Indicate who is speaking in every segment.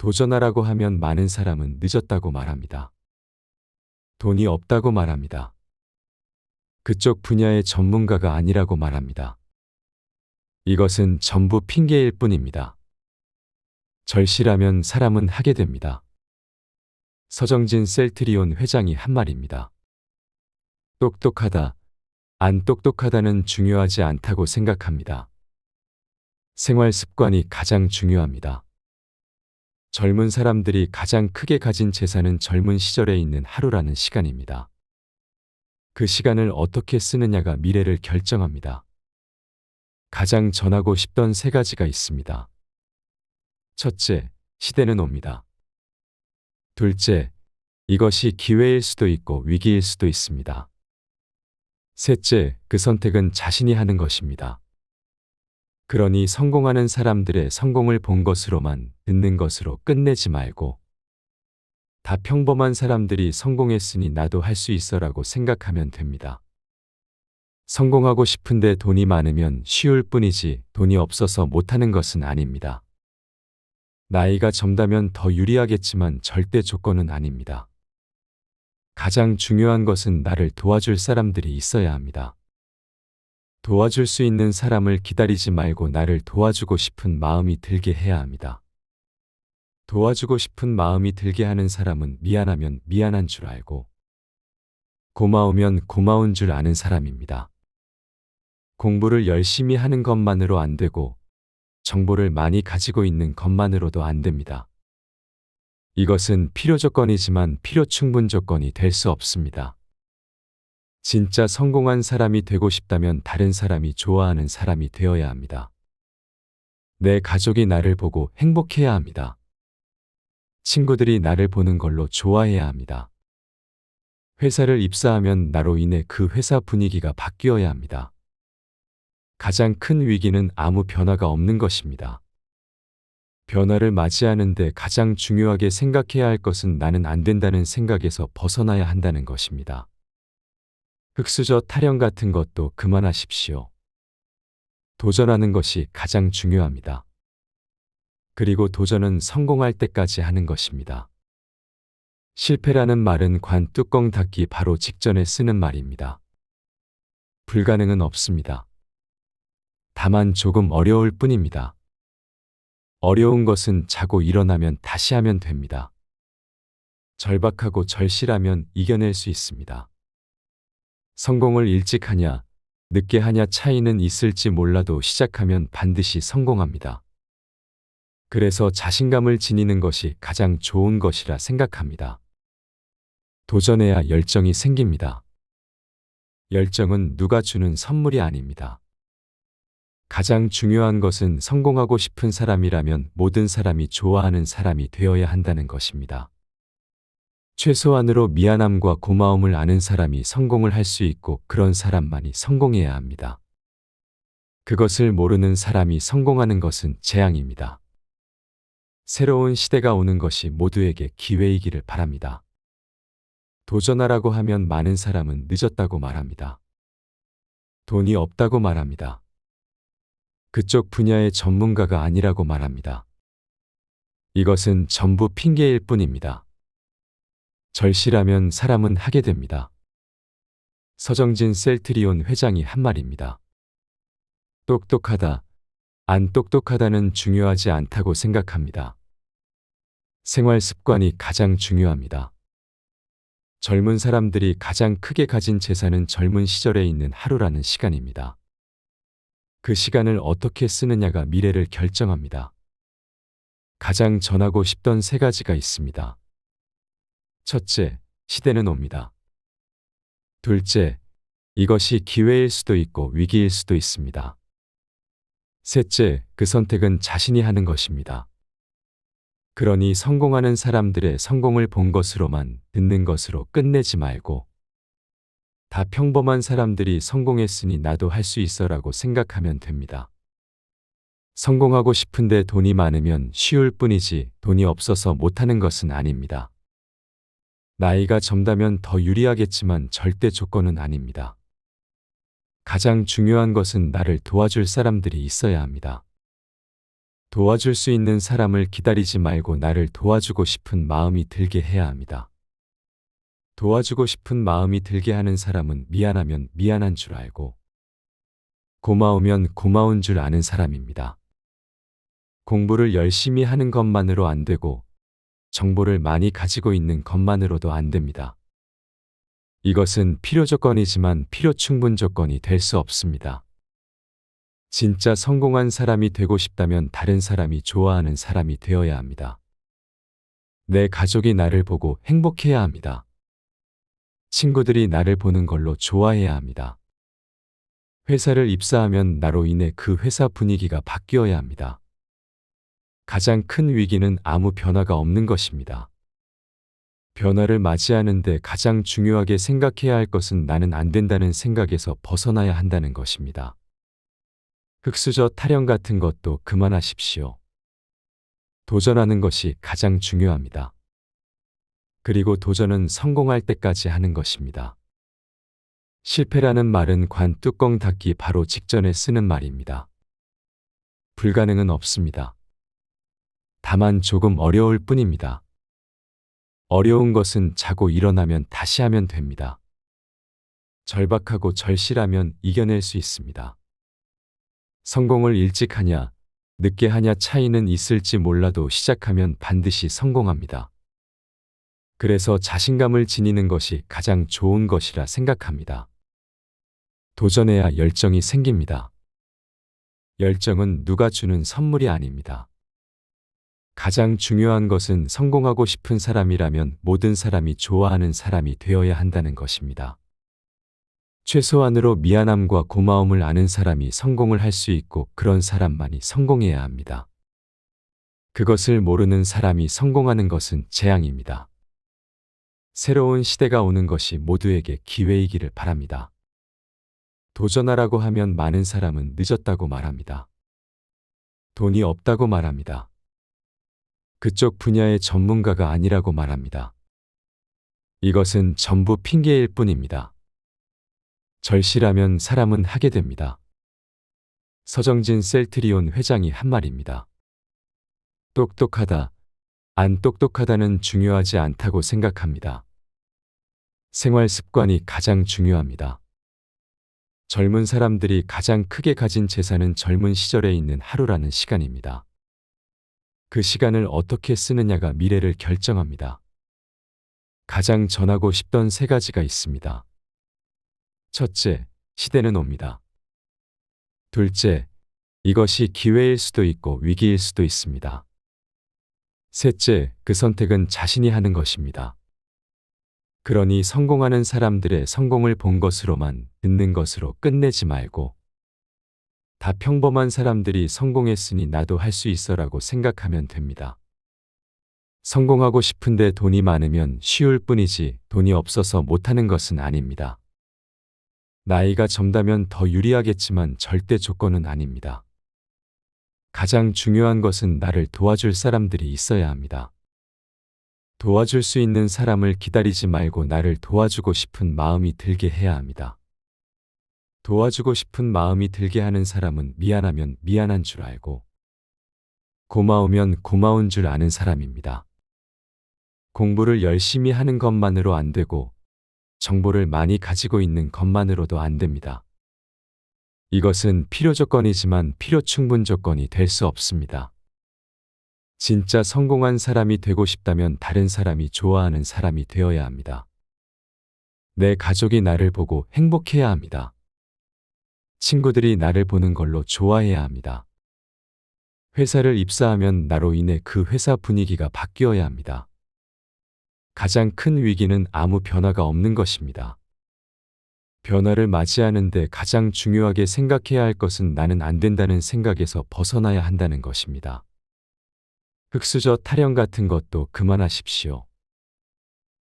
Speaker 1: 도전하라고 하면 많은 사람은 늦었다고 말합니다. 돈이 없다고 말합니다. 그쪽 분야의 전문가가 아니라고 말합니다. 이것은 전부 핑계일 뿐입니다. 절실하면 사람은 하게 됩니다. 서정진 셀트리온 회장이 한 말입니다. 똑똑하다, 안 똑똑하다는 중요하지 않다고 생각합니다. 생활 습관이 가장 중요합니다. 젊은 사람들이 가장 크게 가진 재산은 젊은 시절에 있는 하루라는 시간입니다. 그 시간을 어떻게 쓰느냐가 미래를 결정합니다. 가장 전하고 싶던 세 가지가 있습니다. 첫째, 시대는 옵니다. 둘째, 이것이 기회일 수도 있고 위기일 수도 있습니다. 셋째, 그 선택은 자신이 하는 것입니다. 그러니 성공하는 사람들의 성공을 본 것으로만 듣는 것으로 끝내지 말고 다 평범한 사람들이 성공했으니 나도 할 수 있어라고 생각하면 됩니다. 성공하고 싶은데 돈이 많으면 쉬울 뿐이지 돈이 없어서 못하는 것은 아닙니다. 나이가 젊다면 더 유리하겠지만 절대 조건은 아닙니다. 가장 중요한 것은 나를 도와줄 사람들이 있어야 합니다. 도와줄 수 있는 사람을 기다리지 말고 나를 도와주고 싶은 마음이 들게 해야 합니다. 도와주고 싶은 마음이 들게 하는 사람은 미안하면 미안한 줄 알고 고마우면 고마운 줄 아는 사람입니다. 공부를 열심히 하는 것만으로 안 되고 정보를 많이 가지고 있는 것만으로도 안 됩니다. 이것은 필요 조건이지만 필요 충분 조건이 될 수 없습니다. 진짜 성공한 사람이 되고 싶다면 다른 사람이 좋아하는 사람이 되어야 합니다. 내 가족이 나를 보고 행복해야 합니다. 친구들이 나를 보는 걸로 좋아해야 합니다. 회사를 입사하면 나로 인해 그 회사 분위기가 바뀌어야 합니다. 가장 큰 위기는 아무 변화가 없는 것입니다. 변화를 맞이하는데 가장 중요하게 생각해야 할 것은 나는 안 된다는 생각에서 벗어나야 한다는 것입니다. 흑수저 타령 같은 것도 그만하십시오. 도전하는 것이 가장 중요합니다. 그리고 도전은 성공할 때까지 하는 것입니다. 실패라는 말은 관 뚜껑 닫기 바로 직전에 쓰는 말입니다. 불가능은 없습니다. 다만 조금 어려울 뿐입니다. 어려운 것은 자고 일어나면 다시 하면 됩니다. 절박하고 절실하면 이겨낼 수 있습니다. 성공을 일찍 하냐, 늦게 하냐 차이는 있을지 몰라도 시작하면 반드시 성공합니다. 그래서 자신감을 지니는 것이 가장 좋은 것이라 생각합니다. 도전해야 열정이 생깁니다. 열정은 누가 주는 선물이 아닙니다. 가장 중요한 것은 성공하고 싶은 사람이라면 모든 사람이 좋아하는 사람이 되어야 한다는 것입니다. 최소한으로 미안함과 고마움을 아는 사람이 성공을 할 수 있고 그런 사람만이 성공해야 합니다. 그것을 모르는 사람이 성공하는 것은 재앙입니다. 새로운 시대가 오는 것이 모두에게 기회이기를 바랍니다. 도전하라고 하면 많은 사람은 늦었다고 말합니다. 돈이 없다고 말합니다. 그쪽 분야의 전문가가 아니라고 말합니다. 이것은 전부 핑계일 뿐입니다. 절실하면 사람은 하게 됩니다. 서정진 셀트리온 회장이 한 말입니다. 똑똑하다, 안 똑똑하다는 중요하지 않다고 생각합니다. 생활 습관이 가장 중요합니다. 젊은 사람들이 가장 크게 가진 재산은 젊은 시절에 있는 하루라는 시간입니다. 그 시간을 어떻게 쓰느냐가 미래를 결정합니다. 가장 전하고 싶던 세 가지가 있습니다. 첫째, 시대는 옵니다. 둘째, 이것이 기회일 수도 있고 위기일 수도 있습니다. 셋째, 그 선택은 자신이 하는 것입니다. 그러니 성공하는 사람들의 성공을 본 것으로만 듣는 것으로 끝내지 말고 다 평범한 사람들이 성공했으니 나도 할 수 있어라고 생각하면 됩니다. 성공하고 싶은데 돈이 많으면 쉬울 뿐이지 돈이 없어서 못하는 것은 아닙니다. 나이가 젊다면 더 유리하겠지만 절대 조건은 아닙니다. 가장 중요한 것은 나를 도와줄 사람들이 있어야 합니다. 도와줄 수 있는 사람을 기다리지 말고 나를 도와주고 싶은 마음이 들게 해야 합니다. 도와주고 싶은 마음이 들게 하는 사람은 미안하면 미안한 줄 알고 고마우면 고마운 줄 아는 사람입니다. 공부를 열심히 하는 것만으로 안 되고 정보를 많이 가지고 있는 것만으로도 안 됩니다. 이것은 필요 조건이지만 필요 충분 조건이 될 수 없습니다. 진짜 성공한 사람이 되고 싶다면 다른 사람이 좋아하는 사람이 되어야 합니다. 내 가족이 나를 보고 행복해야 합니다. 친구들이 나를 보는 걸로 좋아해야 합니다. 회사를 입사하면 나로 인해 그 회사 분위기가 바뀌어야 합니다. 가장 큰 위기는 아무 변화가 없는 것입니다. 변화를 맞이하는데 가장 중요하게 생각해야 할 것은 나는 안 된다는 생각에서 벗어나야 한다는 것입니다. 흙수저 타령 같은 것도 그만하십시오. 도전하는 것이 가장 중요합니다. 그리고 도전은 성공할 때까지 하는 것입니다. 실패라는 말은 관 뚜껑 닫기 바로 직전에 쓰는 말입니다. 불가능은 없습니다. 다만 조금 어려울 뿐입니다. 어려운 것은 자고 일어나면 다시 하면 됩니다. 절박하고 절실하면 이겨낼 수 있습니다. 성공을 일찍 하냐, 늦게 하냐 차이는 있을지 몰라도 시작하면 반드시 성공합니다. 그래서 자신감을 지니는 것이 가장 좋은 것이라 생각합니다. 도전해야 열정이 생깁니다. 열정은 누가 주는 선물이 아닙니다. 가장 중요한 것은 성공하고 싶은 사람이라면 모든 사람이 좋아하는 사람이 되어야 한다는 것입니다. 최소한으로 미안함과 고마움을 아는 사람이 성공을 할 수 있고 그런 사람만이 성공해야 합니다. 그것을 모르는 사람이 성공하는 것은 재앙입니다. 새로운 시대가 오는 것이 모두에게 기회이기를 바랍니다. 도전하라고 하면 많은 사람은 늦었다고 말합니다. 돈이 없다고 말합니다. 그쪽 분야의 전문가가 아니라고 말합니다. 이것은 전부 핑계일 뿐입니다. 절실하면 사람은 하게 됩니다. 서정진 셀트리온 회장이 한 말입니다. 똑똑하다, 안 똑똑하다는 중요하지 않다고 생각합니다. 생활 습관이 가장 중요합니다. 젊은 사람들이 가장 크게 가진 재산은 젊은 시절에 있는 하루라는 시간입니다. 그 시간을 어떻게 쓰느냐가 미래를 결정합니다. 가장 전하고 싶던 세 가지가 있습니다. 첫째, 시대는 옵니다. 둘째, 이것이 기회일 수도 있고 위기일 수도 있습니다. 셋째, 그 선택은 자신이 하는 것입니다. 그러니 성공하는 사람들의 성공을 본 것으로만 듣는 것으로 끝내지 말고 다 평범한 사람들이 성공했으니 나도 할 수 있어라고 생각하면 됩니다. 성공하고 싶은데 돈이 많으면 쉬울 뿐이지 돈이 없어서 못하는 것은 아닙니다. 나이가 젊다면 더 유리하겠지만 절대 조건은 아닙니다. 가장 중요한 것은 나를 도와줄 사람들이 있어야 합니다. 도와줄 수 있는 사람을 기다리지 말고 나를 도와주고 싶은 마음이 들게 해야 합니다. 도와주고 싶은 마음이 들게 하는 사람은 미안하면 미안한 줄 알고 고마우면 고마운 줄 아는 사람입니다. 공부를 열심히 하는 것만으로 안 되고 정보를 많이 가지고 있는 것만으로도 안 됩니다. 이것은 필요 조건이지만 필요 충분 조건이 될 수 없습니다. 진짜 성공한 사람이 되고 싶다면 다른 사람이 좋아하는 사람이 되어야 합니다. 내 가족이 나를 보고 행복해야 합니다. 친구들이 나를 보는 걸로 좋아해야 합니다. 회사를 입사하면 나로 인해 그 회사 분위기가 바뀌어야 합니다. 가장 큰 위기는 아무 변화가 없는 것입니다. 변화를 맞이하는데 가장 중요하게 생각해야 할 것은 나는 안 된다는 생각에서 벗어나야 한다는 것입니다. 흙수저 타령 같은 것도 그만하십시오.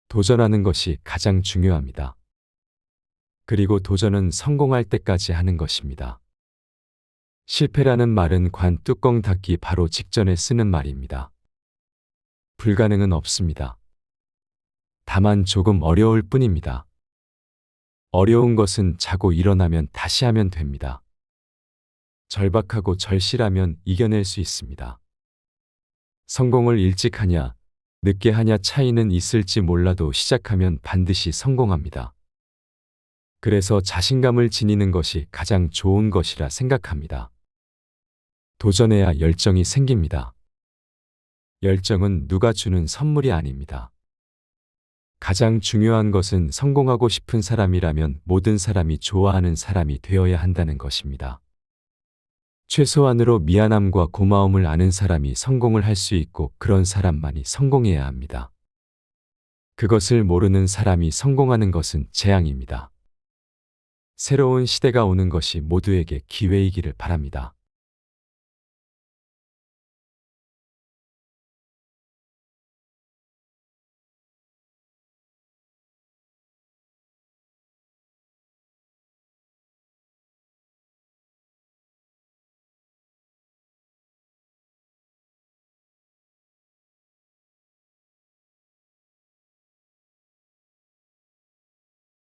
Speaker 1: 도전하는 것이 가장 중요합니다. 그리고 도전은 성공할 때까지 하는 것입니다. 실패라는 말은 관 뚜껑 닫기 바로 직전에 쓰는 말입니다. 불가능은 없습니다. 다만 조금 어려울 뿐입니다. 어려운 것은 자고 일어나면 다시 하면 됩니다. 절박하고 절실하면 이겨낼 수 있습니다. 성공을 일찍 하냐, 늦게 하냐 차이는 있을지 몰라도 시작하면 반드시 성공합니다. 그래서 자신감을 지니는 것이 가장 좋은 것이라 생각합니다. 도전해야 열정이 생깁니다. 열정은 누가 주는 선물이 아닙니다. 가장 중요한 것은 성공하고 싶은 사람이라면 모든 사람이 좋아하는 사람이 되어야 한다는 것입니다. 최소한으로 미안함과 고마움을 아는 사람이 성공을 할 수 있고 그런 사람만이 성공해야 합니다. 그것을 모르는 사람이 성공하는 것은 재앙입니다. 새로운 시대가 오는 것이 모두에게 기회이기를 바랍니다.